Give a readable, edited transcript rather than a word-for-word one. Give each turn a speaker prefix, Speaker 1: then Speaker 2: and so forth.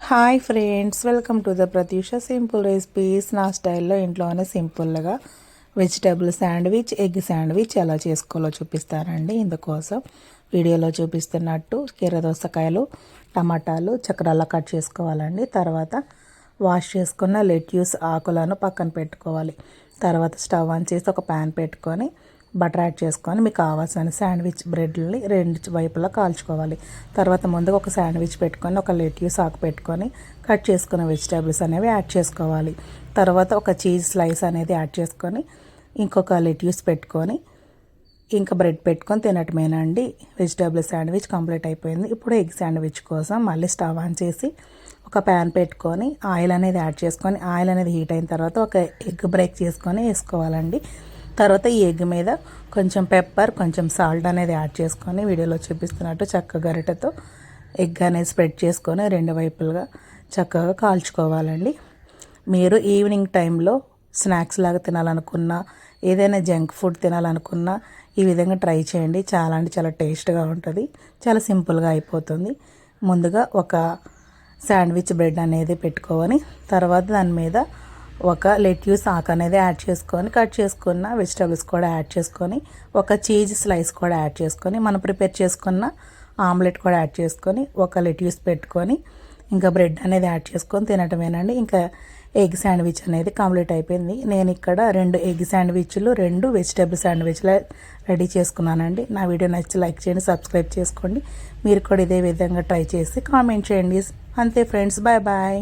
Speaker 1: Hi friends, welcome to the Pratyusha simple recipes. నా స్టైల్లో ఇంట్లోనే సింపుల్గా వెజిటేబుల్ శాండ్విచ్, ఎగ్ శాండ్విచ్ ఎలా చేసుకోవాలో చూపిస్తానండి. ఇందుకోసం వీడియోలో చూపిస్తున్నట్టు కీర దోసకాయలు, టమాటాలు చక్రాల్లో కట్ చేసుకోవాలండి. తర్వాత వాష్ చేసుకున్న లెట్యూస్ ఆకులను పక్కన పెట్టుకోవాలి. తర్వాత స్టవ్ ఆన్ చేసి ఒక ప్యాన్ పెట్టుకొని బటర్ యాడ్ చేసుకొని మీకు కావాల్సిన శాండ్విచ్ బ్రెడ్ని రెండు వైపులా కాల్చుకోవాలి. తర్వాత ముందుగా ఒక శాండ్విచ్ పెట్టుకొని ఒక లెట్యూస్ ఆకు పెట్టుకొని కట్ చేసుకున్న వెజిటేబుల్స్ అనేవి యాడ్ చేసుకోవాలి. తర్వాత ఒక చీజ్ స్లైస్ అనేది యాడ్ చేసుకొని ఇంకొక లెట్యూస్ పెట్టుకొని ఇంకా బ్రెడ్ పెట్టుకొని తినటమేనండి. వెజిటేబుల్ శాండ్విచ్ కంప్లీట్ అయిపోయింది. ఇప్పుడు ఎగ్ శాండ్విచ్ కోసం మళ్ళీ స్టవ్ ఆన్ చేసి ఒక ప్యాన్ పెట్టుకొని ఆయిల్ అనేది యాడ్ చేసుకొని ఆయిల్ అనేది హీట్ అయిన తర్వాత ఒక ఎగ్ బ్రేక్ చేసుకొని వేసుకోవాలండి. తర్వాత ఈ ఎగ్ మీద కొంచెం పెప్పర్, కొంచెం సాల్ట్ అనేది యాడ్ చేసుకొని వీడియోలో చూపిస్తున్నట్టు చక్కగా గరిటెతో ఎగ్ అనేది స్ప్రెడ్ చేసుకొని రెండు వైపులుగా చక్కగా కాల్చుకోవాలండి. మీరు ఈవినింగ్ టైంలో స్నాక్స్ లాగా తినాలనుకున్నా, ఏదైనా జంక్ ఫుడ్ తినాలనుకున్నా ఈ విధంగా ట్రై చేయండి. చాలా అంటే చాలా టేస్ట్గా ఉంటుంది, చాలా సింపుల్గా అయిపోతుంది. ముందుగా ఒక శాండ్విచ్ బ్రెడ్ అనేది పెట్టుకొని తర్వాత దాని మీద ఒక లెట్యూస్ ఆకు అనేది యాడ్ చేసుకొని కట్ చేసుకున్న వెజిటబుల్స్ కూడా యాడ్ చేసుకొని ఒక చీజ్ స్లైస్ కూడా యాడ్ చేసుకొని మనం ప్రిపేర్ చేసుకున్న ఆమ్లెట్ కూడా యాడ్ చేసుకొని ఒక లెట్యూస్ పెట్టుకొని ఇంకా బ్రెడ్ అనేది యాడ్ చేసుకొని తినటమేనండి. ఇంకా ఎగ్ శాండ్విచ్ అనేది కంప్లీట్ అయిపోయింది. నేను ఇక్కడ 2 ఎగ్ శాండ్విచ్లు, 2 వెజిటేబుల్ శాండ్విచ్లు రెడీ చేసుకున్నానండి. నా వీడియో నచ్చి లైక్ చేయండి, సబ్స్క్రైబ్ చేసుకోండి. మీరు కూడా ఇదే విధంగా ట్రై చేసి కామెంట్ చేయండి. అంతే ఫ్రెండ్స్, బాయ్ బాయ్.